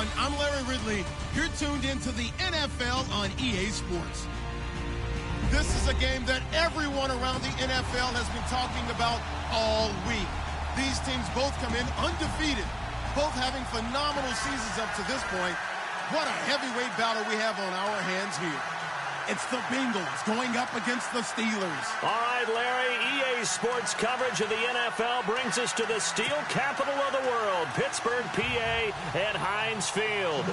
everyone. I'm Larry Ridley. You're tuned into the NFL on EA Sports. This is a game that everyone around the NFL has been talking about all week. These teams both come in undefeated, both having phenomenal seasons up to this point. What a heavyweight battle we have on our hands here. It's the Bengals going up against the Steelers. All right, Larry, EA Sports coverage of the NFL brings us to the steel capital of the world, Pittsburgh, PA, at Heinz Field.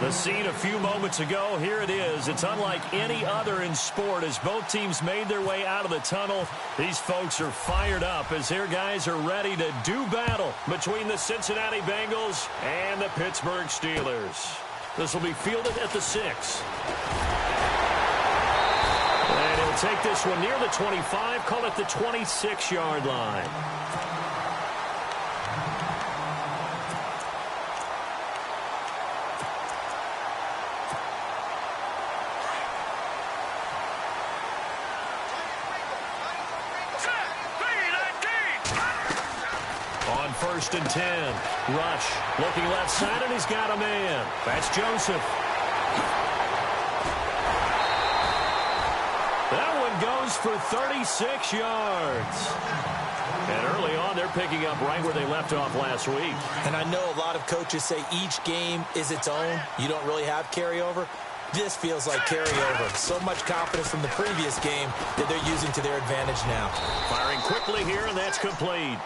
The scene a few moments ago, here it is. It's unlike any other in sport as both teams made their way out of the tunnel. These folks are fired up as their guys are ready to do battle between the Cincinnati Bengals and the Pittsburgh Steelers. This will be fielded at the 6. And he'll take this one near the 25, call it the 26-yard line. On 1st and 10, Rush looking left side, and he's got a man. That's Joseph. Goes for 36 yards. And early on, they're picking up right where they left off last week. And I know a lot of coaches say each game is its own. You don't really have carryover. This feels like carryover. So much confidence from the previous game that they're using to their advantage now. Firing quickly here, and that's complete.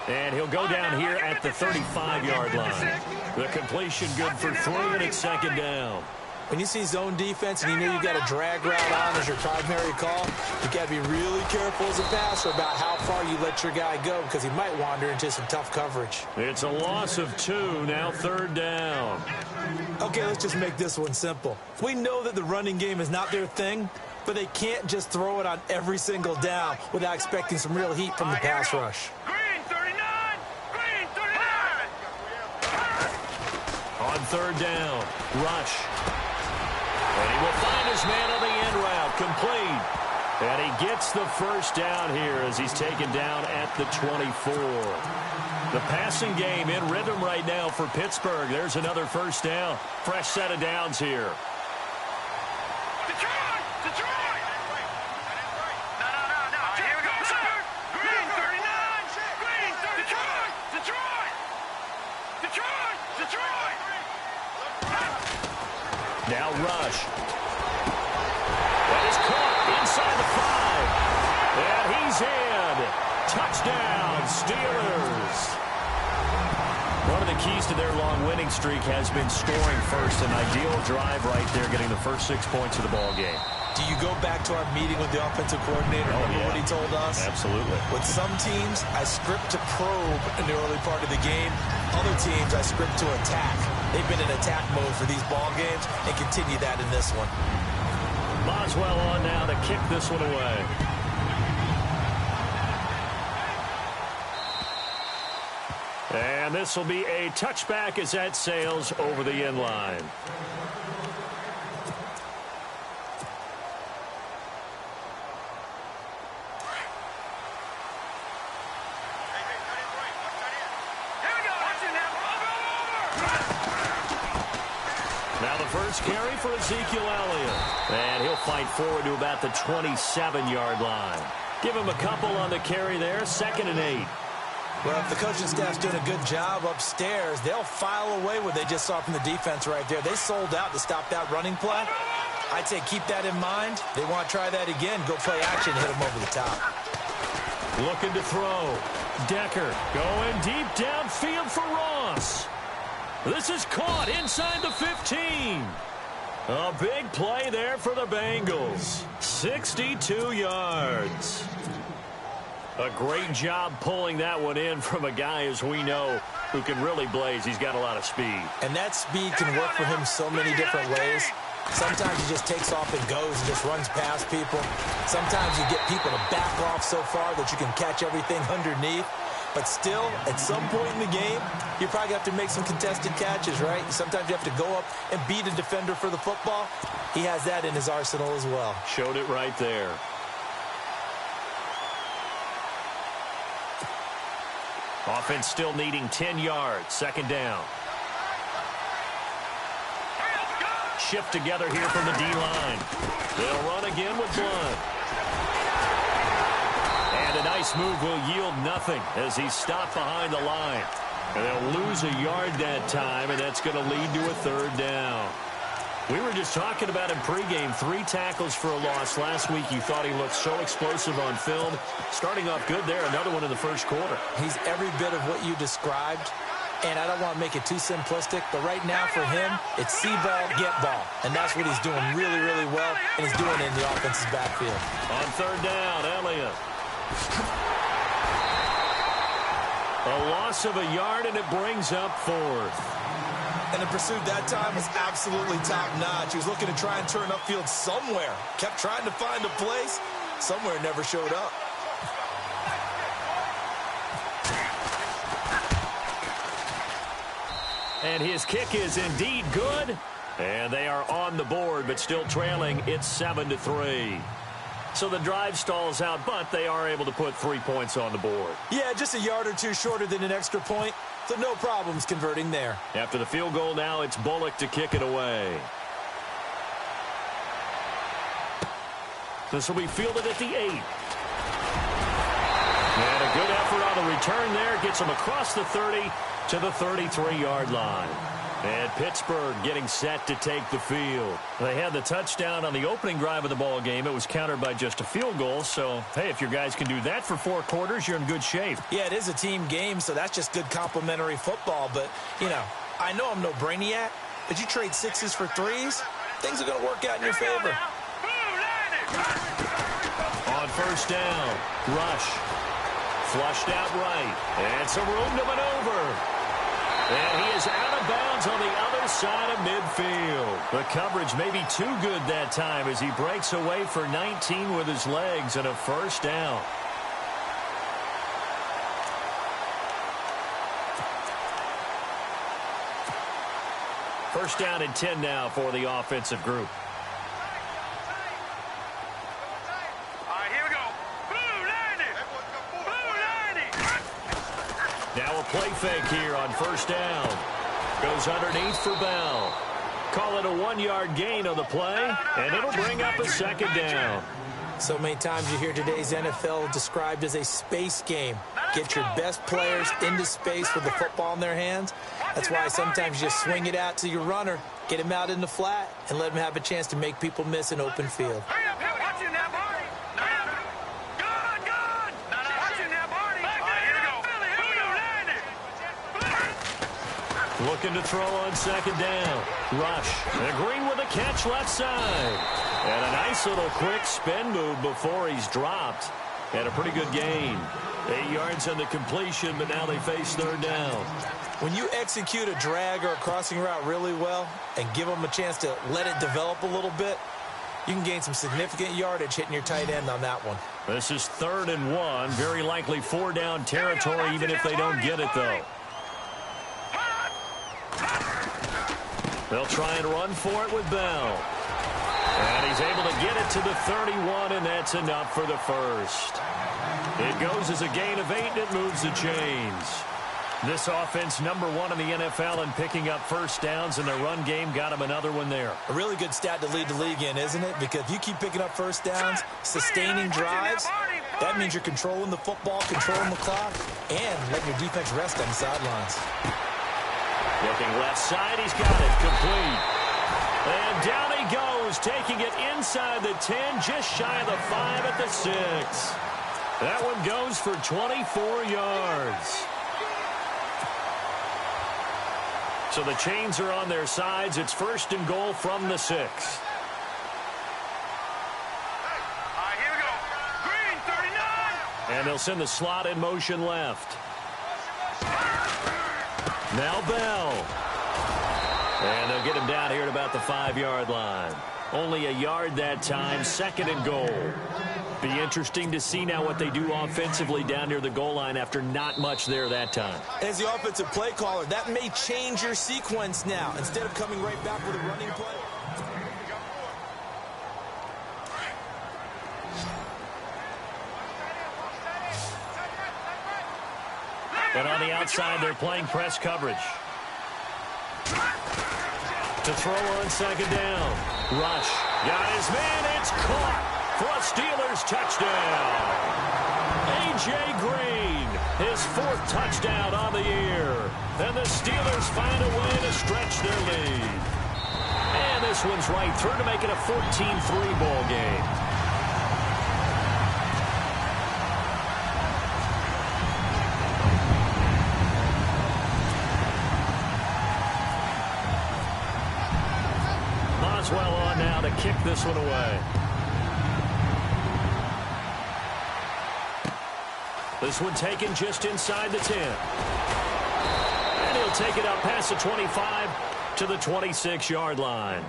And he'll go down here at the 35-yard line. The completion good for 3, and it's 2nd down. When you see zone defense and you know you've got a drag route on as your primary call, you've got to be really careful as a passer about how far you let your guy go because he might wander into some tough coverage. It's a loss of 2, now 3rd down. Okay, let's just make this one simple. We know that the running game is not their thing, but they can't just throw it on every single down without expecting some real heat from the pass rush. Green 39! Green 39! On 3rd down, Rush. And he will find his man on the end route, complete. And he gets the 1st down here as he's taken down at the 24. The passing game in rhythm right now for Pittsburgh. There's another 1st down. Fresh set of downs here. Detroit! Detroit! No. Here we go, sir. Green 39! Green 39! Detroit! Detroit! Detroit! Now Rush. That is caught inside the 5. And he's in. Touchdown, Steelers. One of the keys to their long winning streak has been scoring first. An ideal drive right there, getting the first 6 points of the ball game. Do you go back to our meeting with the offensive coordinator? Remember what he told us? Absolutely. With some teams, I script to probe in the early part of the game. Other teams, I script to attack. They've been in attack mode for these ball games and continue that in this one. Boswell on now to kick this one away. And this will be a touchback as that sails over the end line. Now the first carry for Ezekiel Elliott. And he'll fight forward to about the 27-yard line. Give him a couple on the carry there, 2nd and 8. Well, if the coaching staff's doing a good job upstairs, they'll file away what they just saw from the defense right there. They sold out to stop that running play. I'd say keep that in mind. They want to try that again. Go play action, hit them over the top. Looking to throw. Decker going deep downfield for Ross. This is caught inside the 15. A big play there for the Bengals. 62 yards. A great job pulling that one in from a guy, as we know, who can really blaze. He's got a lot of speed. And that speed can work for him so many different ways. Sometimes he just takes off and goes and just runs past people. Sometimes you get people to back off so far that you can catch everything underneath. But still, at some point in the game, you probably have to make some contested catches, right? Sometimes you have to go up and beat a defender for the football. He has that in his arsenal as well. Showed it right there. Offense still needing 10 yards. 2nd down. shift together here from the D-line. They'll run again with Blunt. And a nice move will yield nothing as he's stopped behind the line. And they'll lose a yard that time, and that's going to lead to a third down. We were just talking about him pregame. 3 tackles for a loss last week. You thought he looked so explosive on film. Starting off good there. Another one in the first quarter. He's every bit of what you described. And I don't want to make it too simplistic, but right now for him, it's see ball, get ball. And that's what he's doing really, really well, and he's doing it in the offense's backfield. On third down, Elliott. A loss of a yard, and it brings up fourth. And the pursuit that time was absolutely top-notch. He was looking to try and turn upfield somewhere. Kept trying to find a place. Somewhere never showed up. And his kick is indeed good. And they are on the board, but still trailing. It's 7-3. So the drive stalls out, but they are able to put 3 points on the board. Yeah, just a yard or two shorter than an extra point. So no problems converting there. After the field goal now, it's Bullock to kick it away. This will be fielded at the 8. And a good effort on the return there. Gets him across the 30 to the 33-yard line. And Pittsburgh getting set to take the field. They had the touchdown on the opening drive of the ball game. It was countered by just a field goal. So, hey, if your guys can do that for 4 quarters, you're in good shape. Yeah, it is a team game, so that's just good complimentary football. But, you know, I know I'm no brainiac, but you trade 6s for 3s, things are going to work out in your favor. On first down, Rush. Flushed out right. And some room to maneuver. And he is out of bounds on the other side of midfield. The coverage may be too good that time as he breaks away for 19 with his legs and a first down. First down and 10 now for the offensive group. Now a play fake here on first down. Goes underneath for Bell. Call it a 1-yard gain on the play, and it'll bring up a second down. So many times you hear today's NFL described as a space game. Get your best players into space with the football in their hands. That's why sometimes you just swing it out to your runner, get him out in the flat, and let him have a chance to make people miss an open field. Looking to throw on second down. Rush. And Green with a catch left side. And a nice little quick spin move before he's dropped. And a pretty good gain. 8 yards on the completion, but now they face third down. When you execute a drag or a crossing route really well and give them a chance to let it develop a little bit, you can gain some significant yardage hitting your tight end on that one. This is 3rd and 1. Very likely 4-down territory, even if they don't get it, though. They'll try and run for it with Bell. And he's able to get it to the 31, and that's enough for the first. It goes as a gain of 8, and it moves the chains. This offense, number 1 in the NFL in picking up first downs, and their run game got him another one there. A really good stat to lead the league in, isn't it? Because if you keep picking up first downs, sustaining drives, that means you're controlling the football, controlling the clock, and letting your defense rest on the sidelines. Looking left side, he's got it complete. And down he goes, taking it inside the 10, just shy of the 5 at the 6. That one goes for 24 yards. So the chains are on their sides. It's 1st and goal from the 6. Here we go. Green, 39. And they'll send the slot in motion left. Now Bell. And they'll get him down here at about the 5-yard line. Only a yard that time, 2nd and goal. Be interesting to see now what they do offensively down near the goal line after not much there that time. As the offensive play caller, that may change your sequence now. Instead of coming right back with a running play. And on the outside, they're playing press coverage. To To throw on second down. Rush. Got his man. It's caught for a Steelers touchdown. A.J. Green, his 4th touchdown on the year. And the Steelers find a way to stretch their lead. And this one's right through to make it a 14-3 ball game. Boswell on now to kick this one away. This one taken just inside the 10. And he'll take it up past the 25 to the 26-yard line.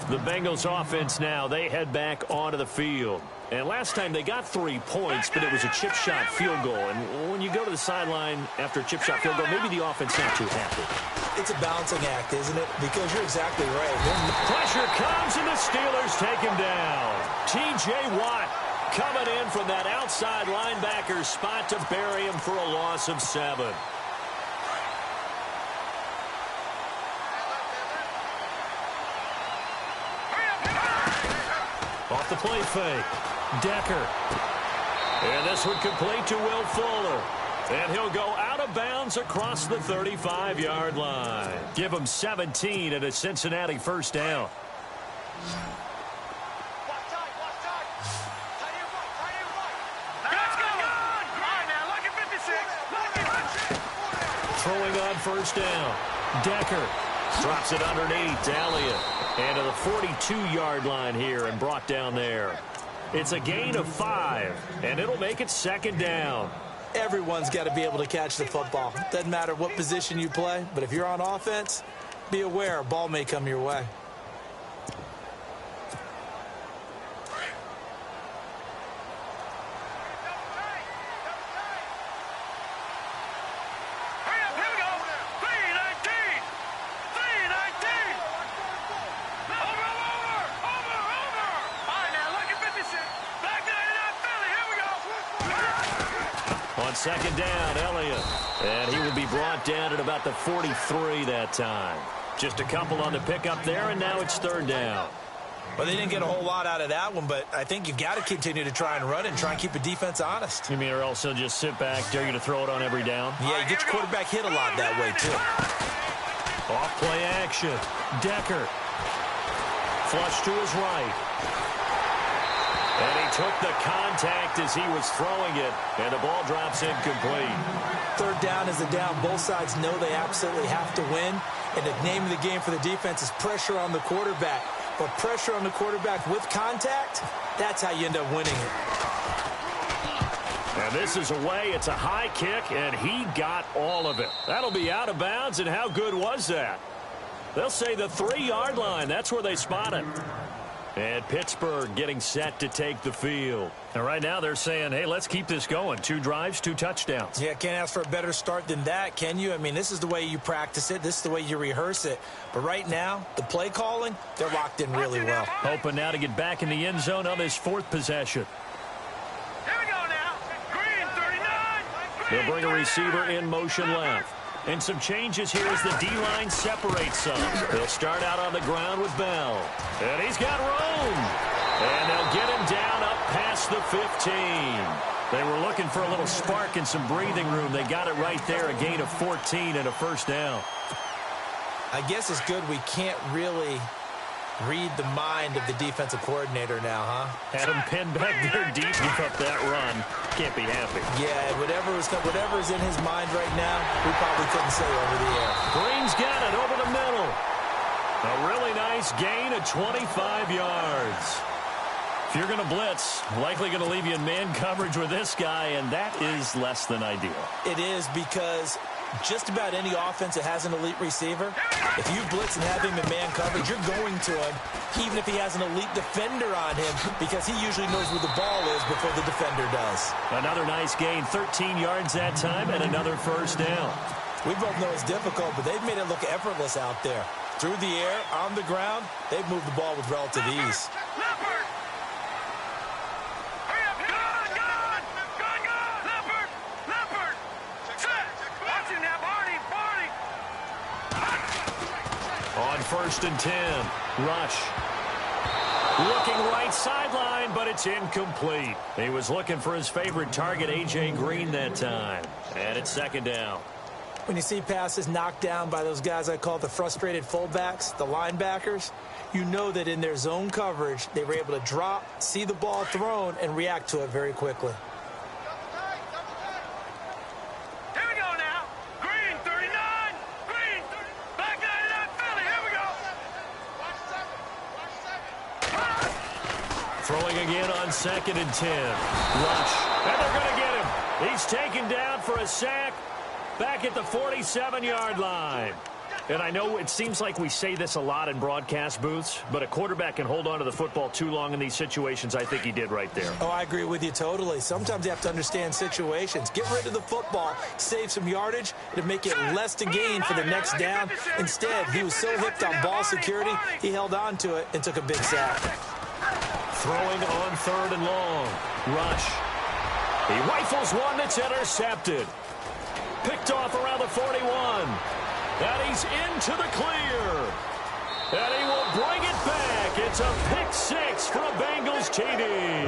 The Bengals offense now, they head back onto the field. And last time they got 3 points, but it was a chip shot field goal. And when you go to the sideline after a chip shot field goal, maybe the offense not too happy. It's a balancing act, isn't it? Because you're exactly right. Pressure comes and the Steelers take him down. T.J. Watt coming in from that outside linebacker spot to bury him for a loss of 7. Off the play fake. Decker. And this one complete to Will Fuller. And he'll go out of bounds across the 35-yard line. Give him 17 and a Cincinnati first down. Throwing on first down. Decker drops it underneath. Elliott. And to the 42-yard line here and brought down there. It's a gain of 5, and it'll make it second down. Everyone's got to be able to catch the football. Doesn't matter what position you play, but if you're on offense, be aware a ball may come your way. Second down, Elliott. And he will be brought down at about the 43 that time. Just a couple on the pickup there, and now it's third down. Well, they didn't get a whole lot out of that one, but I think you've got to continue to try and run it and try and keep the defense honest. You mean, or else they'll just sit back, dare you to throw it on every down? Yeah, you get your quarterback hit a lot that way, too. Off play action. Decker. Flush to his right. And he took the contact as he was throwing it, and the ball drops incomplete. Third down is a down. Both sides know they absolutely have to win, and the name of the game for the defense is pressure on the quarterback. But pressure on the quarterback with contact, that's how you end up winning it. And this is away. It's a high kick, and he got all of it. That'll be out of bounds, and how good was that? They'll say the 3-yard line. That's where they spot it. And Pittsburgh getting set to take the field. And right now they're saying, hey, let's keep this going. 2 drives, 2 touchdowns. Yeah, can't ask for a better start than that, can you? I mean, this is the way you practice it. This is the way you rehearse it. But right now, the play calling, they're locked in really well. Hoping now to get back in the end zone on this 4th possession. Here we go now. Green, 39. They'll bring a receiver in motion left. And some changes here as the D-line separates some. They'll start out on the ground with Bell. And he's got room. And they'll get him down up past the 15. They were looking for a little spark and some breathing room. They got it right there, a gain of 14 and a first down. I guess it's good we can't really read the mind of the defensive coordinator now, huh? Had him pinned back there deep, give up that run. Can't be happy. Yeah, whatever's in his mind right now, we probably couldn't say over the air. Green's got it over the middle. A really nice gain of 25 yards. If you're going to blitz, likely going to leave you in man coverage with this guy, and that is less than ideal. It is, because just about any offense that has an elite receiver, if you blitz and have him in man coverage, you're going to him, even if he has an elite defender on him, because he usually knows where the ball is before the defender does. Another nice gain, 13 yards that time, and another first down. We both know it's difficult, but they've made it look effortless out there. Through the air, on the ground, they've moved the ball with relative ease. On first and 10. Rush. Looking right sideline, but it's incomplete. He was looking for his favorite target, A.J. Green, that time. And it's second down. When you see passes knocked down by those guys I call the frustrated fullbacks, the linebackers, you know that in their zone coverage, they were able to drop, see the ball thrown, and react to it very quickly. Here we go now. Green, 39. Green, back out of that Philly. Here we go. Throwing again on second and 10. Rush. And they're going to get him. He's taken down for a sack back at the 47-yard line. And I know it seems like we say this a lot in broadcast booths, but a quarterback can hold on to the football too long in these situations. I think he did right there. Oh, I agree with you totally. Sometimes you have to understand situations. Get rid of the football, save some yardage to make it less to gain for the next down. Instead, he was so hipped on ball security, he held on to it and took a big sack. Throwing on third and long. Rush. He rifles one that's intercepted. Picked off around the 41. And he's into the clear. And he will bring it back. It's a pick six for a Bengals TD.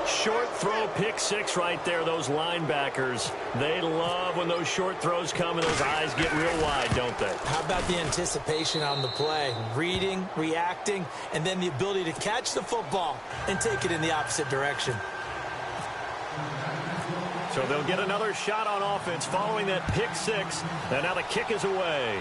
Short throw pick six right there. Those linebackers, they love when those short throws come and those eyes get real wide, don't they? How about the anticipation on the play? Reading, reacting, and then the ability to catch the football and take it in the opposite direction. So they'll get another shot on offense following that pick six. And now the kick is away.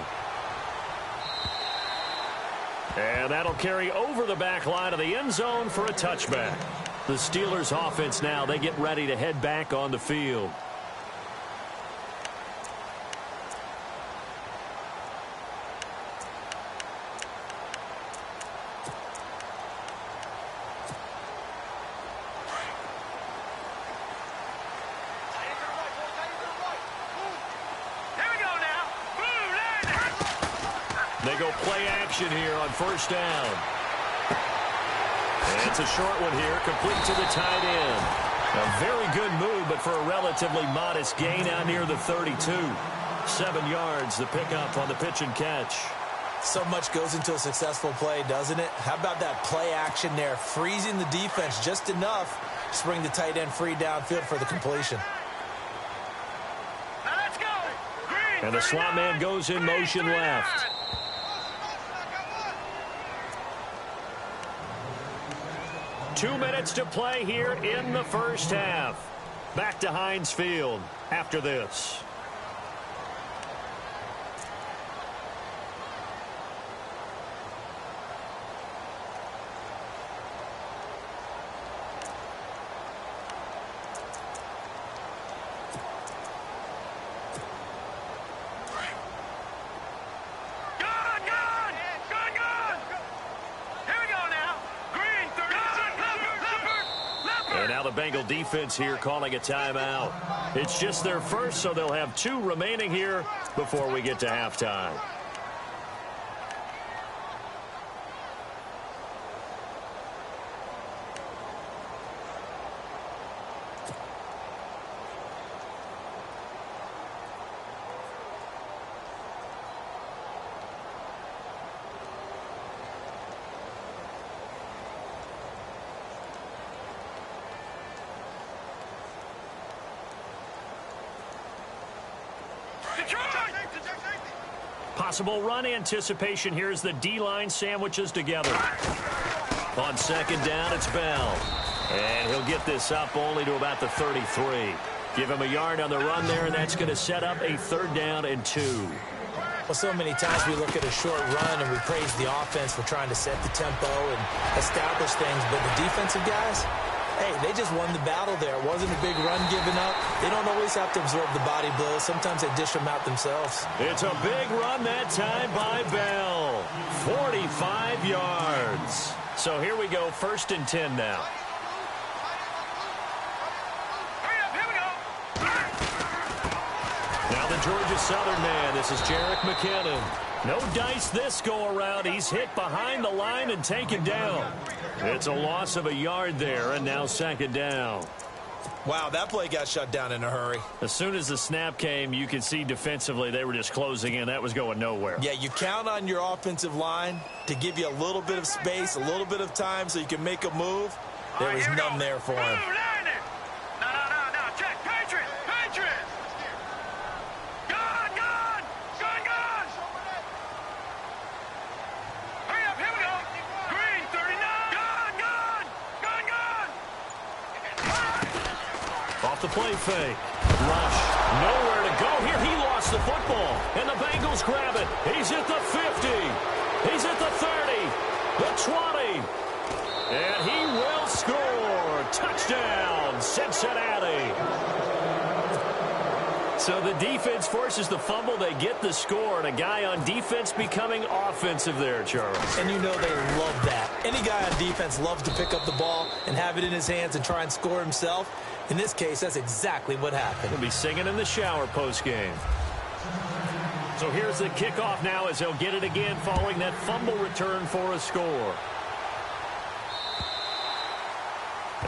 And that'll carry over the back line of the end zone for a touchback. The Steelers offense now, they get ready to head back on the field. They go play action here on first down. And it's a short one here, complete to the tight end. A very good move, but for a relatively modest gain out near the 32. 7 yards, the pickup on the pitch and catch. So much goes into a successful play, doesn't it? How about that play action there, freezing the defense just enough to bring the tight end free downfield for the completion. Now let's go. Green, And the slot man goes in motion left. 2 minutes to play here in the first half. Back to Heinz Field after this. Bengal defense here calling a timeout. It's just their first, so they'll have 2 remaining here before we get to halftime. Possible run anticipation here as the D-line sandwiches together. On second down, it's Bell. And he'll get this up only to about the 33. Give him a yard on the run there, and that's going to set up a 3rd down and 2. Well, so many times we look at a short run and we praise the offense for trying to set the tempo and establish things, but the defensive guys, hey, they just won the battle there. It wasn't a big run given up. They don't always have to absorb the body blows. Sometimes they dish them out themselves. It's a big run that time by Bell. 45 yards. So here we go, 1st and 10 now. Now the Georgia Southern man, this is Jerick McKinnon. No dice this go-around. He's hit behind the line and taken down. It's a loss of a yard there, and now 2nd down. Wow, that play got shut down in a hurry. As soon as the snap came, you could see defensively they were just closing in. That was going nowhere. Yeah, you count on your offensive line to give you a little bit of space, a little bit of time so you can make a move. There was none there for him. No. Check. Patriot. Gone. Hurry up. Here we go. Green, 39. Gone. Off the play fake. Rush. Nowhere to go here. He lost the football. And the Bengals grab it. He's at the 50. He's at the 30. The 20. And he will score. Touchdown, Cincinnati. So the defense forces the fumble. They get the score. And a guy on defense becoming offensive there, Charles. And you know they love that. Any guy on defense loves to pick up the ball and have it in his hands and try and score himself. In this case, that's exactly what happened. He'll be singing in the shower post-game. So here's the kickoff now as he'll get it again following that fumble return for a score.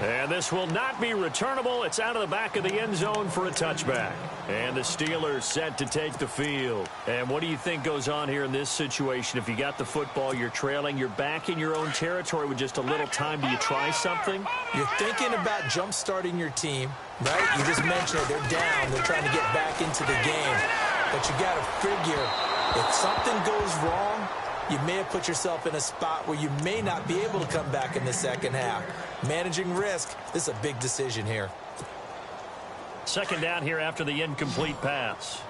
And this will not be returnable. It's out of the back of the end zone for a touchback. And the Steelers set to take the field. And what do you think goes on here in this situation? If you got the football, you're trailing, you're back in your own territory with just a little time. Do you try something? You're thinking about jump-starting your team, right? You just mentioned it. They're down. They're trying to get back into the game. But you got to figure if something goes wrong, you may have put yourself in a spot where you may not be able to come back in the second half. Managing risk, this is a big decision here. Second down here after the incomplete pass.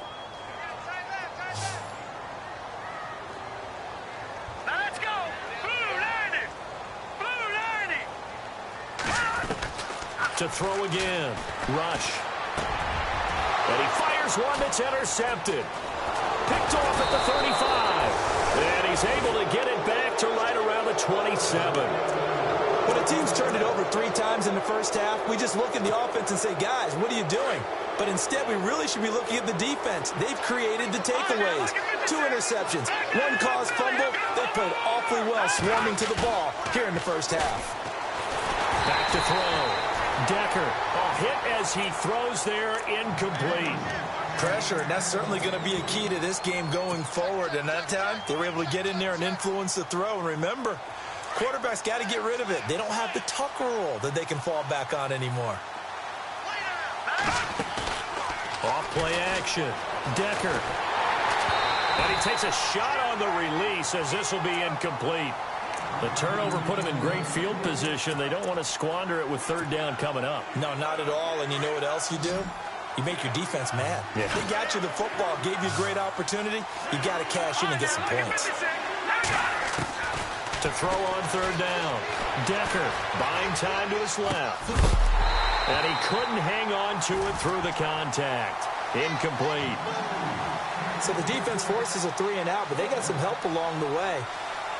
Now let's go. Blue lining. To throw again. Rush. And he fires one that's intercepted. Picked off at the 35. And he's able to get it back to right around the 27. When a team's turned it over 3 times in the first half, we just look at the offense and say, guys, what are you doing? But instead, we really should be looking at the defense. They've created the takeaways. 2 interceptions, 1 caused fumble. They played awfully well swarming to the ball here in the first half. Back to throw. Decker. A hit as he throws there, incomplete. Pressure, and that's certainly going to be a key to this game going forward. And that time, they were able to get in there and influence the throw. And remember, quarterbacks got to get rid of it. They don't have the Tucker rule that they can fall back on anymore. Off play action. Decker. And he takes a shot on the release as this will be incomplete. The turnover put him in great field position. They don't want to squander it with 3rd down coming up. No, not at all. And you know what else you do? You make your defense mad. Yeah. They got you the football, gave you a great opportunity. You got to cash in and get some points. To throw on 3rd down. Decker buying time to his left. And he couldn't hang on to it through the contact. Incomplete. So the defense forces a 3 and out, but they got some help along the way.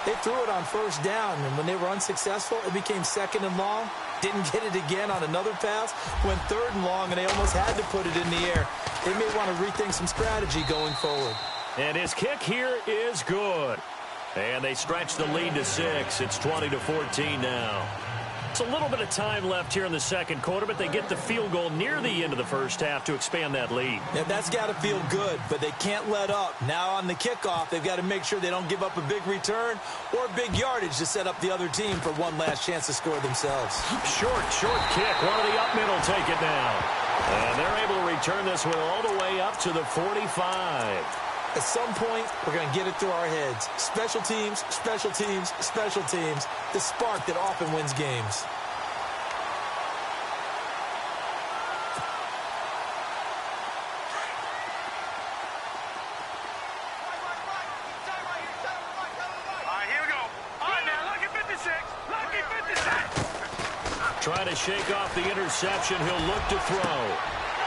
They threw it on 1st down, and when they were unsuccessful, it became 2nd and long. Didn't get it again on another pass. Went 3rd and long, and they almost had to put it in the air. They may want to rethink some strategy going forward. And his kick here is good. And they stretch the lead to 6. It's 20-14 now. It's a little bit of time left here in the second quarter, but they get the field goal near the end of the first half to expand that lead. Yeah, that's got to feel good, but they can't let up. Now on the kickoff, they've got to make sure they don't give up a big return or big yardage to set up the other team for one last chance to score themselves. Short kick. One of the up middle take it down. And they're able to return this one all the way up to the 45. At some point, we're going to get it through our heads. Special teams, special teams, special teams. The spark that often wins games. All right, here we go. All right, now, lucky 56. Lucky 56. Trying to shake off the interception. He'll look to throw.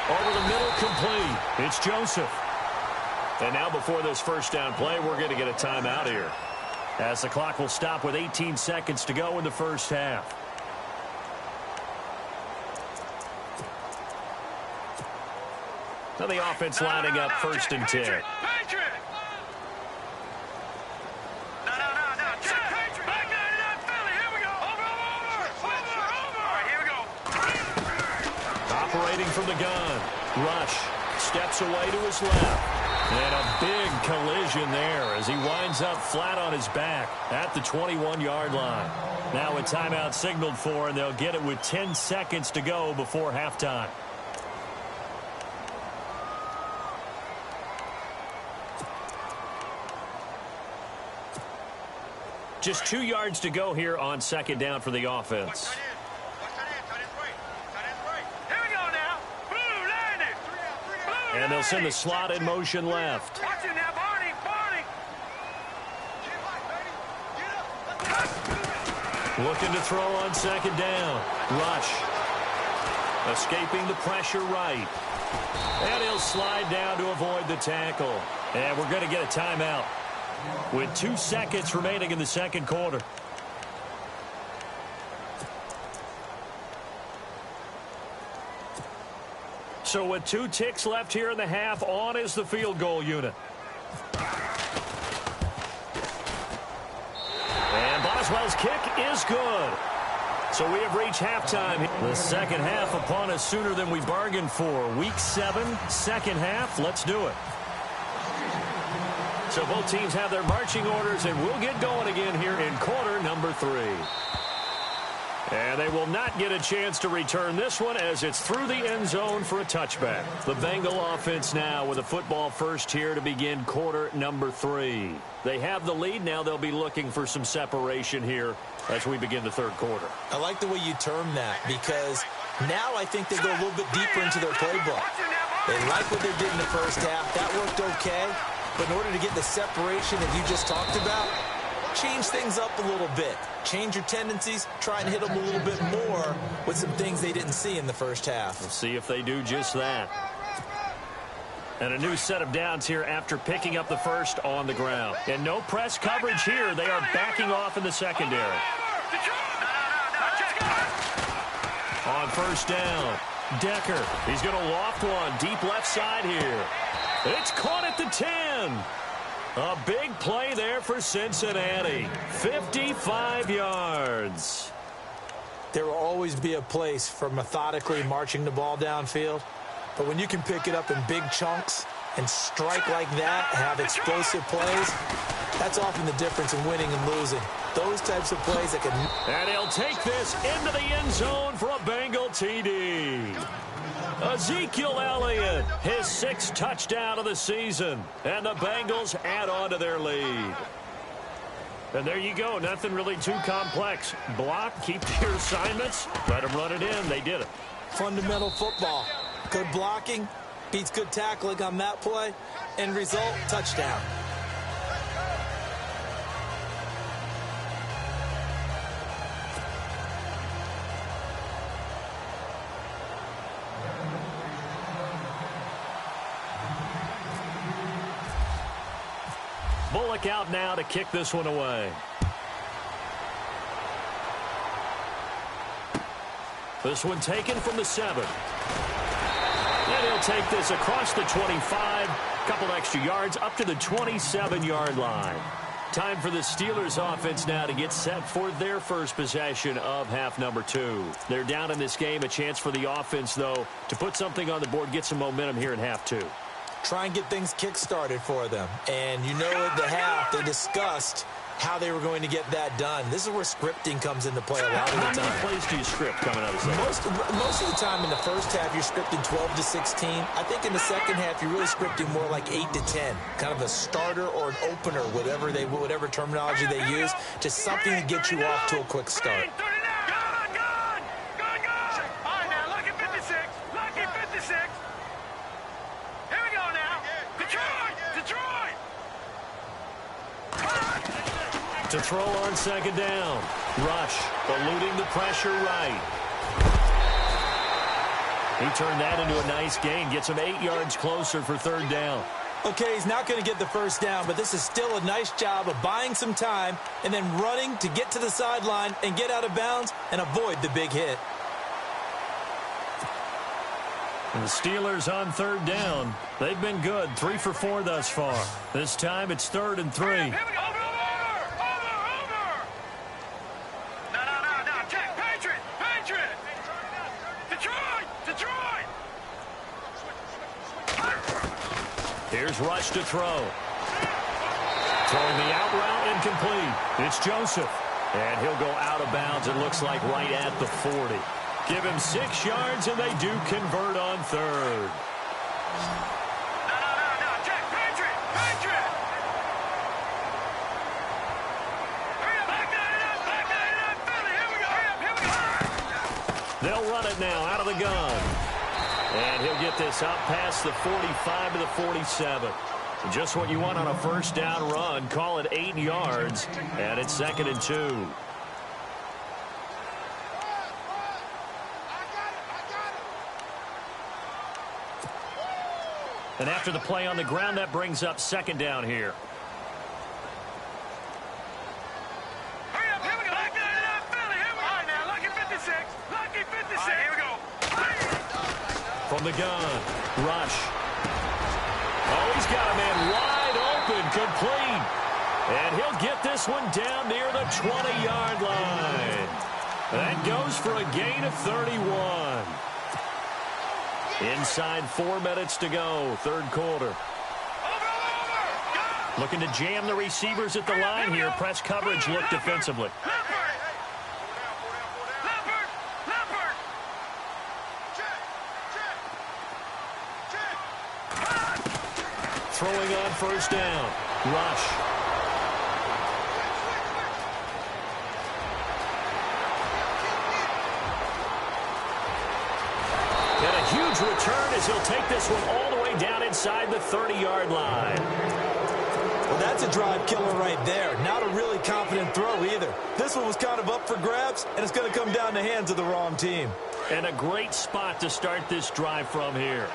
Over the middle, complete. It's Joseph. And now before this first down play, we're going to get a timeout here, as the clock will stop with 18 seconds to go in the first half. Now the offense lining up 1st and 10. Patriot. No. Check. Patriot. Back 99 Philly. Here we go. Over. All right, here we go. separating from the gun. Rush steps away to his left. And a big collision there as he winds up flat on his back at the 21-yard line. Now a timeout signaled for, and they'll get it with 10 seconds to go before halftime. Just 2 yards to go here on second down for the offense. And they'll send the slot in motion left. Watch it now, Barney. Looking to throw on second down. Rush. Escaping the pressure right. And he'll slide down to avoid the tackle. And we're going to get a timeout with 2 seconds remaining in the second quarter. So with 2 ticks left here in the half, on is the field goal unit. And Boswell's kick is good. So we have reached halftime. The second half upon us sooner than we bargained for. Week 7, second half. Let's do it. So both teams have their marching orders, and we'll get going again here in quarter number 3. And they will not get a chance to return this one as it's through the end zone for a touchback. The Bengal offense now with a football first here to begin quarter number 3. They have the lead. Now they'll be looking for some separation here as we begin the third quarter. I like the way you term that, because now I think they go a little bit deeper into their playbook. They like what they did in the first half. That worked okay. But in order to get the separation that you just talked about, change things up a little bit. Change your tendencies. Try and hit them a little bit more with some things they didn't see in the first half. We'll see if they do just that. And a new set of downs here after picking up the first on the ground. And no press coverage here. They are backing off in the secondary. On first down, Decker. He's going to loft one deep left side here. It's caught at the 10. A big play there for Cincinnati. 55 yards. There will always be a place for methodically marching the ball downfield. But when you can pick it up in big chunks and strike like that, have explosive plays, that's often the difference in winning and losing. Those types of plays that can... And he'll take this into the end zone for a Bengal TD. Ezekiel Elliott, his 6th touchdown of the season. And the Bengals add on to their lead. And there you go. Nothing really too complex. Block, keep to your assignments, let them run it in. They did it. Fundamental football. Good blocking beats good tackling on that play. End result, touchdown. Bullock out now to kick this one away. This one taken from the 7. And he'll take this across the 25. Couple extra yards up to the 27-yard line. Time for the Steelers offense now to get set for their first possession of half number 2. They're down in this game. A chance for the offense, though, to put something on the board, get some momentum here in half 2. Try and get things kick-started for them. And you know at the half, they discussed how they were going to get that done. This is where scripting comes into play a lot of the time. How many plays do you script coming out of the second? Most of the time in the first half, you're scripting 12 to 16. I think in the second half, you're really scripting more like 8 to 10. Kind of a starter or an opener, whatever terminology they use, just something to get you off to a quick start. To throw on second down. Rush, eluding the pressure right. He turned that into a nice gain. Gets him 8 yards closer for third down. Okay, he's not going to get the first down, but this is still a nice job of buying some time and then running to get to the sideline and get out of bounds and avoid the big hit. And the Steelers on third down. They've been good, 3 for 4 thus far. This time it's 3rd and 3. Detroit! Detroit! Here's Rush to throw. Throwing the out route incomplete. It's Joseph. And he'll go out of bounds, it looks like, right at the 40. Give him 6 yards, and they do convert on third. No. Check. Patriot! Patriot! Hurry up. Back that up. Philly. Here we go. Here we go. They'll run it now out of the gun. And he'll get this up past the 45 to the 47. Just what you want on a first down run. Call it 8 yards, and it's 2nd and 2. And after the play on the ground, that brings up 2nd down here. Hurry up. Here we go. Back that up. Philly. Here we go. All right, now. Lucky 56. Lucky 56. All right, here we go. From the gun, Rush. Oh, he's got a man wide open, complete. And he'll get this one down near the 20-yard line. That goes for a gain of 31. Inside 4 minutes to go, third quarter. Looking to jam the receivers at the line here. Press coverage look defensively. Throwing on first down. Rush. And a huge return as he'll take this one all the way down inside the 30-yard line. Well, that's a drive killer right there. Not a really confident throw either. This one was kind of up for grabs, and it's going to come down the hands of the wrong team. And a great spot to start this drive from here.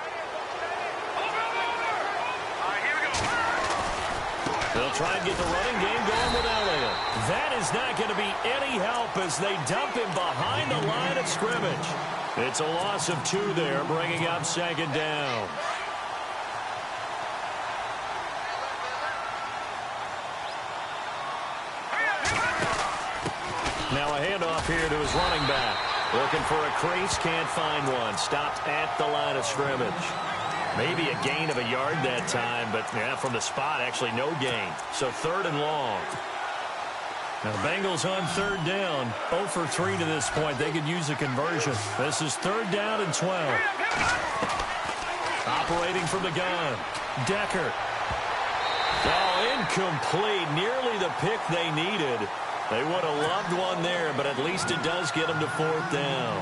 They'll try and get the running game going with Elliott. That is not going to be any help as they dump him behind the line of scrimmage. It's a loss of 2 there, bringing up 2nd down. Now a handoff here to his running back. Looking for a crease, can't find one. Stopped at the line of scrimmage. Maybe a gain of a yard that time, but yeah, from the spot, actually no gain. So 3rd and long. Now the Bengals on 3rd down. 0 for 3 to this point. They could use a conversion. This is 3rd down and 12. Operating from the gun. Decker. Oh, incomplete. Nearly the pick they needed. They would have loved one there, but at least it does get them to 4th down.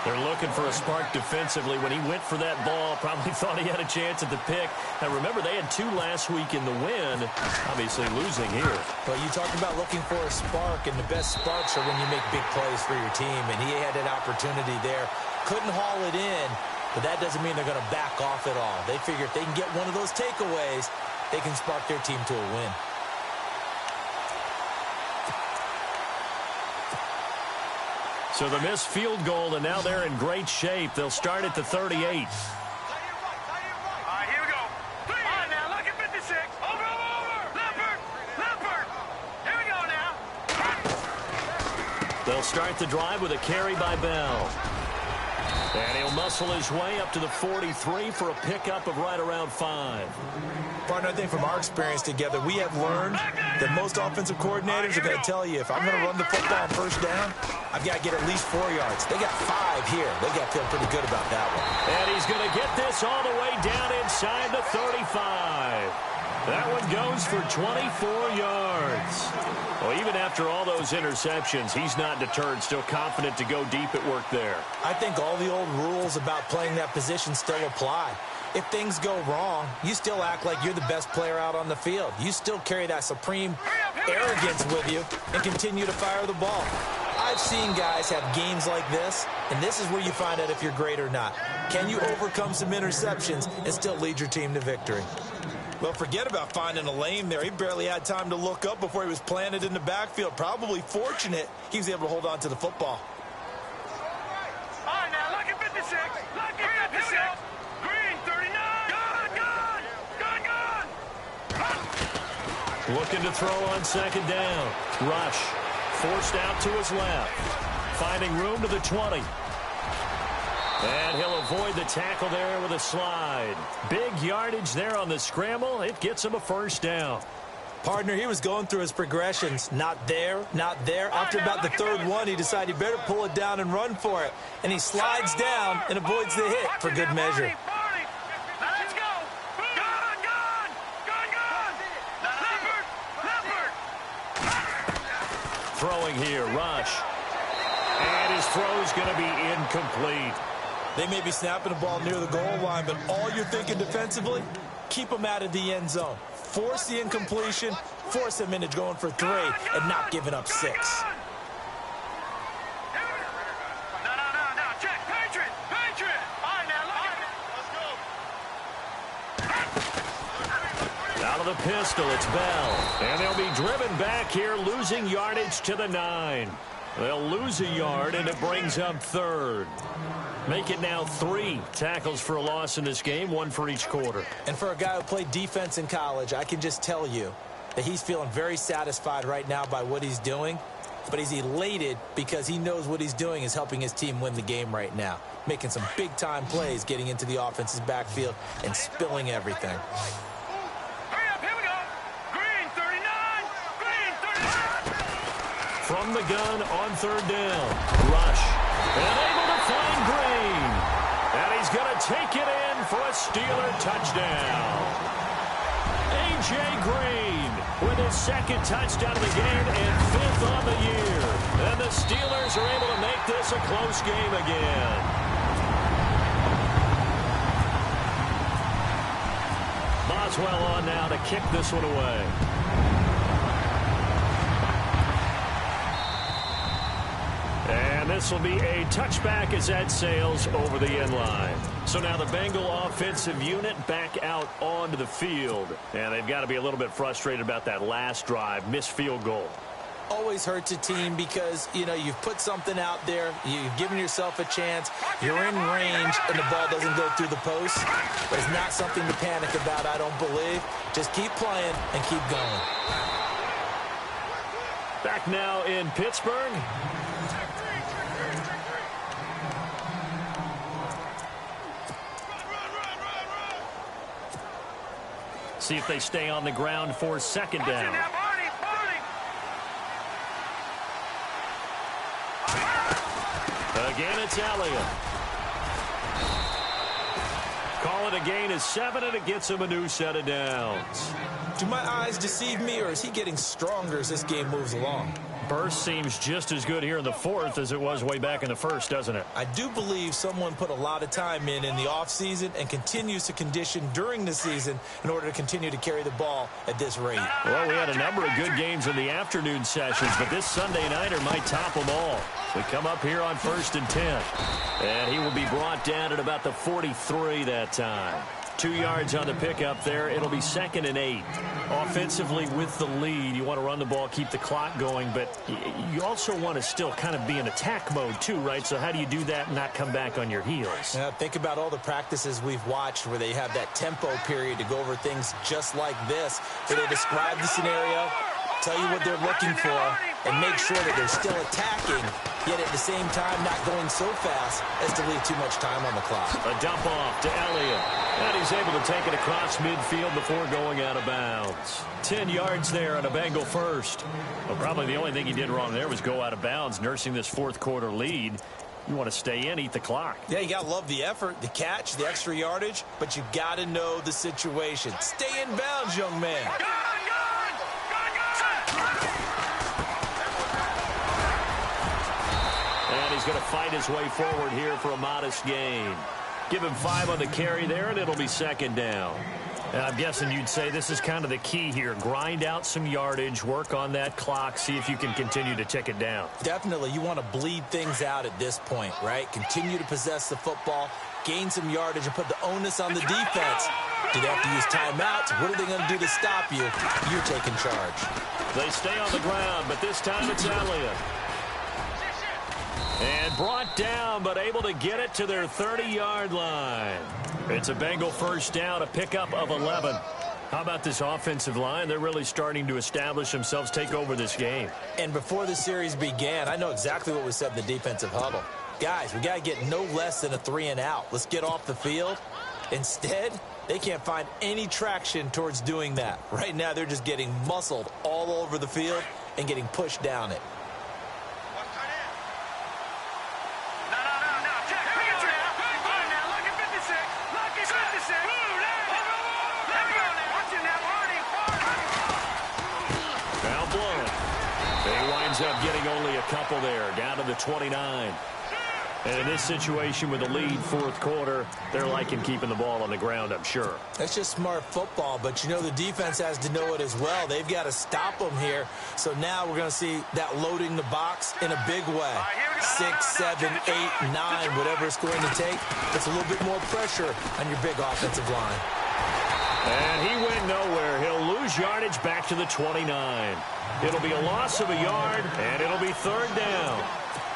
They're looking for a spark defensively. When he went for that ball, probably thought he had a chance at the pick. Now, remember, they had 2 last week in the win. Obviously losing here. Well, you talked about looking for a spark, and the best sparks are when you make big plays for your team, and he had that opportunity there. Couldn't haul it in, but that doesn't mean they're going to back off at all. They figure if they can get one of those takeaways, they can spark their team to a win. So the missed field goal, and now they're in great shape. They'll start at the 38. All right, here we go. All right, now, look at 56. Over. Leopard. Here we go now. They'll start the drive with a carry by Bell. And he'll muscle his way up to the 43 for a pickup of right around 5. Partner, I think from our experience together, we have learned that most offensive coordinators are going to tell you, if I'm going to run the football on first down, I've got to get at least 4 yards. They got 5 here. They got to feel pretty good about that one. And he's going to get this all the way down inside the 35. That one goes for 24 yards. Well, even after all those interceptions, he's not deterred, still confident to go deep at work there. I think all the old rules about playing that position still apply. If things go wrong, you still act like you're the best player out on the field. You still carry that supreme arrogance with you and continue to fire the ball. I've seen guys have games like this, and this is where you find out if you're great or not. Can you overcome some interceptions and still lead your team to victory? Well, forget about finding a lane there. He barely had time to look up before he was planted in the backfield. Probably fortunate he was able to hold on to the football. All right, now, look at 56. Look at 56. Green, 39. Gone. Looking to throw on second down. Rush. Forced out to his left. Finding room to the 20. And he'll avoid the tackle there with a slide. Big yardage there on the scramble. It gets him a first down. Partner, he was going through his progressions. Not there, not there. After about the third one, he decided he better pull it down and run for it. And he slides down and avoids the hit for good measure. Let's go. Gun. Leopard. Throwing here, rush. And his throw's going to be incomplete. They may be snapping the ball near the goal line, but all you're thinking defensively, keep them out of the end zone. Force the incompletion, force them into going for 3 and not giving up 6. No. Check. Patriot. All right, now, let's go. Out of the pistol, it's Bell. And they'll be driven back here, losing yardage to the 9. They'll lose a yard, and it brings up 3rd. Make it now 3 tackles for a loss in this game, 1 for each quarter. And for a guy who played defense in college, I can just tell you that he's feeling very satisfied right now by what he's doing. But he's elated because he knows what he's doing is helping his team win the game right now. Making some big-time plays, getting into the offense's backfield and spilling everything. Hurry up, here we go. Green 39. From the gun on 3rd down. Rush. And able to find Green. And he's going to take it in for a Steeler touchdown. A.J. Green with his 2nd touchdown of the game and 5th on the year. And the Steelers are able to make this a close game again. Boswell on now to kick this one away. And this will be a touchback as that sails over the end line. So now the Bengal offensive unit back out onto the field. And they've got to be a little bit frustrated about that last drive, missed field goal. Always hurts a team because, you know, you've put something out there, you've given yourself a chance, you're in range, and the ball doesn't go through the post. But it's not something to panic about, I don't believe. Just keep playing and keep going. Back now in Pittsburgh. See if they stay on the ground for 2nd down. Again, it's Elliott. Call it a gain of 7, and it gets him a new set of downs. Do my eyes deceive me, or is he getting stronger as this game moves along? Burst seems just as good here in the 4th as it was way back in the 1st, doesn't it? I do believe someone put a lot of time in the offseason and continues to condition during the season in order to continue to carry the ball at this rate. Well, we had a number of good games in the afternoon sessions, but this Sunday nighter might top them all. We come up here on 1st and 10. And he will be brought down at about the 43 that time. 2 yards on the pickup there. It'll be 2nd and 8. Offensively with the lead, you want to run the ball, keep the clock going, but you also want to still kind of be in attack mode too, right? So how do you do that and not come back on your heels? Think about all the practices we've watched where they have that tempo period to go over things just like this, where they describe the scenario, tell you what they're looking for, and make sure that they're still attacking, yet at the same time not going so fast as to leave too much time on the clock. A dump off to Elliott. And he's able to take it across midfield before going out of bounds. 10 yards there on a Bengal first. Well, probably the only thing he did wrong there was go out of bounds, nursing this 4th quarter lead. You want to stay in, eat the clock. Yeah, you got to love the effort, the catch, the extra yardage, but you got to know the situation. Stay in bounds, young man. And he's going to fight his way forward here for a modest gain. Give him 5 on the carry there, and it'll be 2nd down. And I'm guessing you'd say this is kind of the key here. Grind out some yardage, work on that clock, see if you can continue to tick it down. Definitely. You want to bleed things out at this point, right? Continue to possess the football, gain some yardage, and put the onus on the defense. Do they have to use timeouts? What are they going to do to stop you? You're taking charge. They stay on the ground, but this time it's Elliott. And brought down, but able to get it to their 30-yard line. It's a Bengal first down, a pickup of 11. How about this offensive line? They're really starting to establish themselves, take over this game. And before the series began, I know exactly what was said in the defensive huddle. guys, we got to get no less than a 3-and-out. Let's get off the field. Instead, they can't find any traction towards doing that. Right now, they're just getting muscled all over the field and getting pushed down it. Foul blown. He winds up getting only a couple there, down to the 29. And in this situation with the lead fourth quarter, they're liking keeping the ball on the ground, I'm sure. That's just smart football, but you know the defense has to know it as well. They've got to stop them here. So now we're going to see that loading the box in a big way. 6, 7, 8, 9, whatever it's going to take. It's a little bit more pressure on your big offensive line. And he went nowhere. He'll lose yardage back to the 29. It'll be a loss of a yard, and it'll be third down.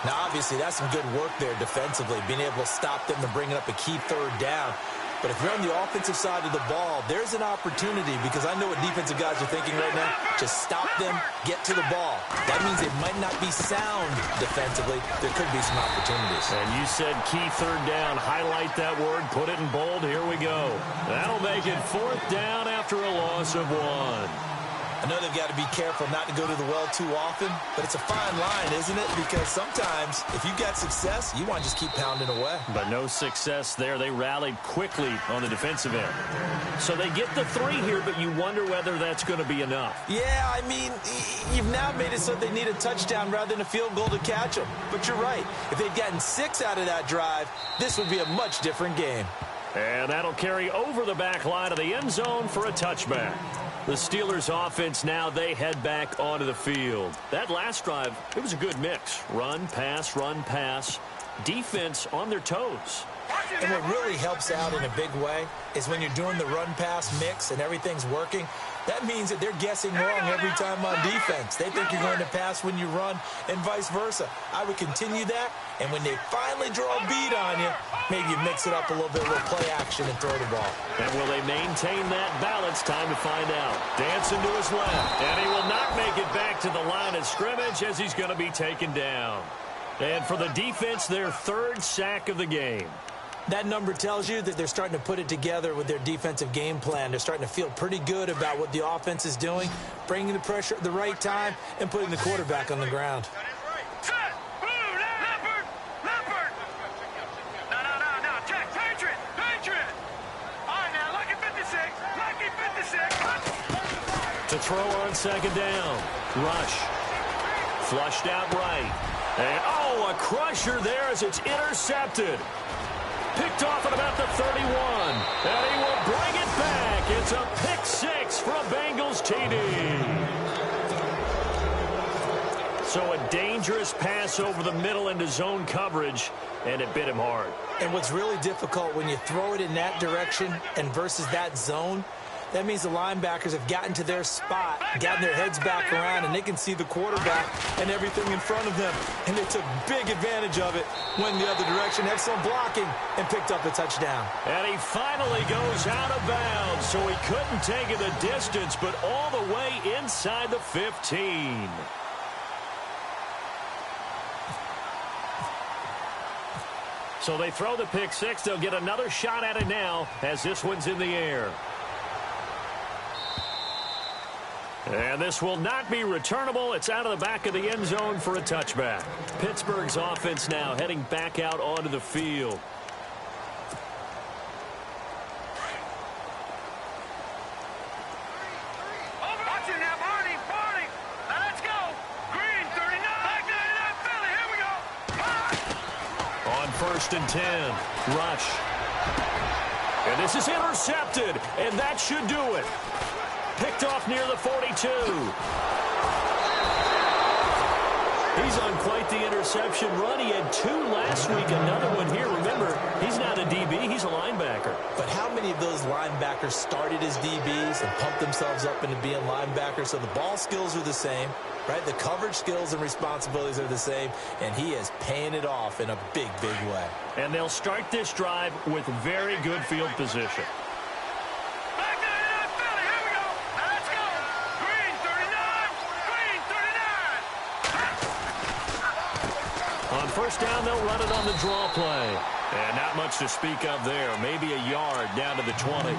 Now, obviously, that's some good work there defensively, being able to stop them and bringing up a key third down. But if you're on the offensive side of the ball, there's an opportunity, because I know what defensive guys are thinking right now. Just stop them, get to the ball. That means it might not be sound defensively. There could be some opportunities. And you said key third down. Highlight that word. Put it in bold. Here we go. That'll make it fourth down after a loss of 1. I know they've got to be careful not to go to the well too often, but it's a fine line, isn't it? Because sometimes, if you've got success, you want to just keep pounding away. But no success there. They rallied quickly on the defensive end. So they get the 3 here, but you wonder whether that's going to be enough. Yeah, I mean, you've now made it so they need a touchdown rather than a field goal to catch them. But you're right. If they'd gotten 6 out of that drive, this would be a much different game. And that'll carry over the back line of the end zone for a touchback. The Steelers offense now, they head back onto the field. That last drive, it was a good mix. Run, pass, defense on their toes. And what really helps out in a big way is when you're doing the run-pass mix and everything's working, that means that they're guessing wrong every time on defense. They think you're going to pass when you run and vice versa. I would continue that, and when they finally draw a beat on you, maybe you mix it up a little bit, a little play action and throw the ball. And will they maintain that balance? Time to find out. Dancing to his left, and he will not make it back to the line of scrimmage as he's going to be taken down. And for the defense, their 3rd sack of the game. That number tells you that they're starting to put it together with their defensive game plan. They're starting to feel pretty good about what the offense is doing, bringing the pressure at the right time, and putting the quarterback on the ground. To throw on second down. Rush. Flushed out right. And, a crusher there as it's intercepted. Picked off at about the 31. And he will bring it back. It's a pick 6 for a Bengals TD. So a dangerous pass over the middle into zone coverage, and it bit him hard. And what's really difficult when you throw it in that direction and versus that zone, that means the linebackers have gotten to their spot, gotten their heads back around, and they can see the quarterback and everything in front of them. And they took big advantage of it, went the other direction, had some blocking, and picked up a touchdown. And he finally goes out of bounds, so he couldn't take it the distance, but all the way inside the 15. So they throw the pick 6. They'll get another shot at it now as this one's in the air. And this will not be returnable. It's out of the back of the end zone for a touchback. Pittsburgh's offense now heading back out onto the field. On 1st and 10, Rush. And this is intercepted, and that should do it. Picked off near the 42. He's on quite the interception run. He had 2 last week, another one here. Remember, he's not a DB, he's a linebacker. But how many of those linebackers started as DBs and pumped themselves up into being linebackers? So the ball skills are the same, right? The coverage skills and responsibilities are the same, and he is paying it off in a big, big way. And they'll start this drive with very good field position. On first down, they'll run it on the draw play. And not much to speak of there. Maybe a yard down to the 20.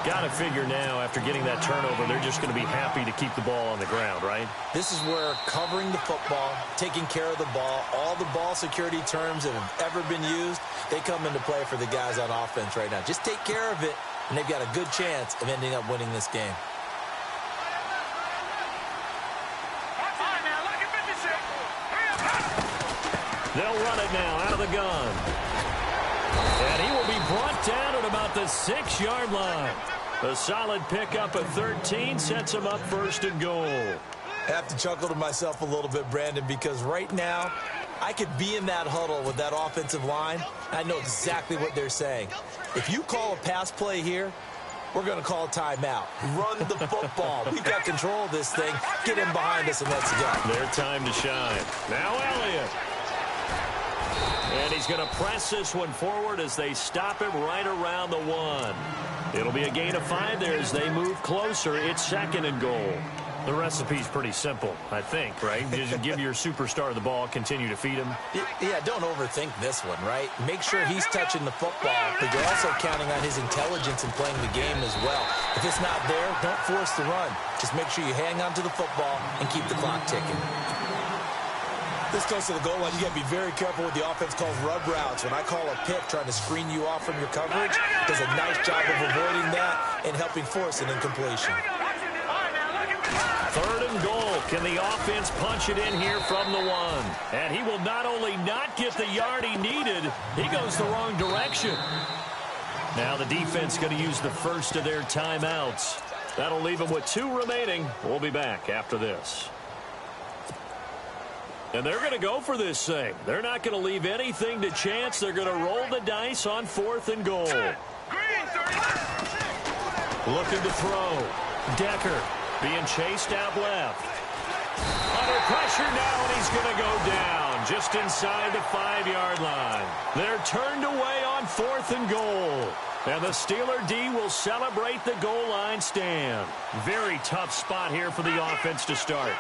Got to figure now, after getting that turnover, they're just going to be happy to keep the ball on the ground, right? This is where covering the football, taking care of the ball, all the ball security terms that have ever been used, they come into play for the guys on offense right now. Just take care of it, and they've got a good chance of ending up winning this game. They'll run it now out of the gun. And he will be brought down at about the 6-yard line. A solid pickup at 13 sets him up first and goal. I have to chuckle to myself a little bit, Brandon, because right now I could be in that huddle with that offensive line. I know exactly what they're saying. If you call a pass play here, we're going to call a timeout. Run the football. We've got control of this thing. Get him behind us and let's go. Their time to shine. Now Elliott. And he's going to press this one forward as they stop him right around the 1. It'll be a gain of 5 there as they move closer. It's second and goal. The recipe's pretty simple, I think, right? Just give your superstar the ball, continue to feed him. Yeah, don't overthink this one, right? Make sure he's touching the football, but you're also counting on his intelligence in playing the game as well. If it's not there, don't force the run. Just make sure you hang on to the football and keep the clock ticking. This goes to the goal line. You got to be very careful with the offense calls rub routes. When I call a pick trying to screen you off from your coverage, does a nice job of avoiding that and helping force an incompletion. Third and goal. Can the offense punch it in here from the 1? And he will not only not get the yard he needed, he goes the wrong direction. Now the defense going to use the first of their timeouts. That'll leave them with 2 remaining. We'll be back after this. And they're going to go for this thing. They're not going to leave anything to chance. They're going to roll the dice on 4th and goal. Looking to throw. Decker being chased out left. Under pressure now, and he's going to go down just inside the 5-yard line. They're turned away on 4th and goal. And the Steeler D will celebrate the goal line stand. Very tough spot here for the offense to start.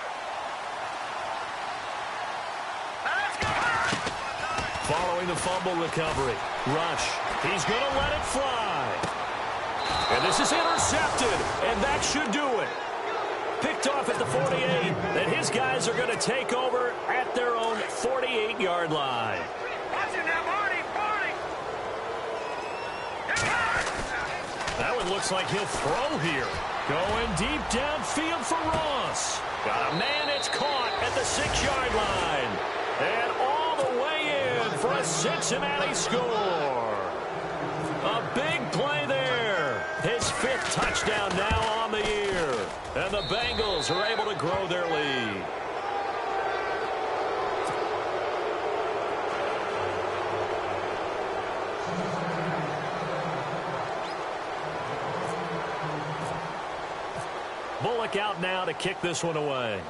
Following the fumble recovery. Rush. He's going to let it fly. And this is intercepted. And that should do it. Picked off at the 48. And his guys are going to take over at their own 48-yard line. That one looks like he'll throw here. Going deep downfield for Ross. Got a man, it's caught at the 6-yard line. And all the way in for a Cincinnati score. A big play there. His 5th touchdown now on the year. And the Bengals are able to grow their lead. Bullock out now to kick this one away.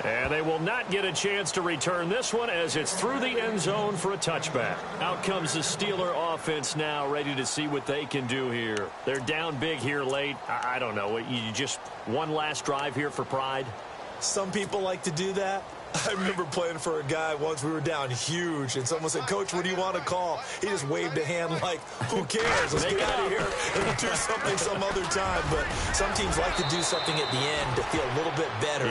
And they will not get a chance to return this one as it's through the end zone for a touchback. Out comes the Steeler offense now, ready to see what they can do here. They're down big here late. I don't know. You just one last drive here for pride? Some people like to do that. I remember playing for a guy once. We were down huge, and someone said, "Coach, what do you want to call?" He just waved a hand like, "Who cares? Let's get out of here and do something some other time." But some teams like to do something at the end to feel a little bit better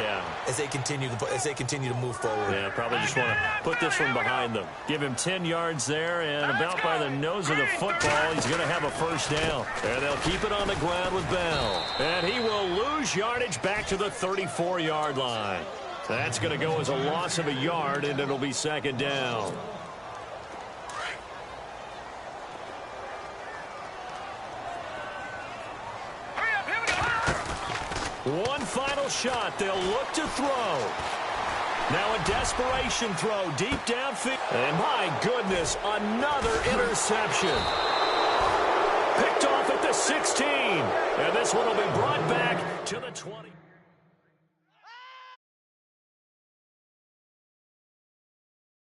as they continue to move forward. Yeah, probably just want to put this one behind them. Give him 10 yards there, and about by the nose of the football, he's going to have a first down. And they'll keep it on the ground with Bell. And he will lose yardage back to the 34-yard line. That's going to go as a loss of a yard, and it'll be 2nd down. One final shot. They'll look to throw. Now a desperation throw deep downfield. And my goodness, another interception. Picked off at the 16. And this one will be brought back to the 20.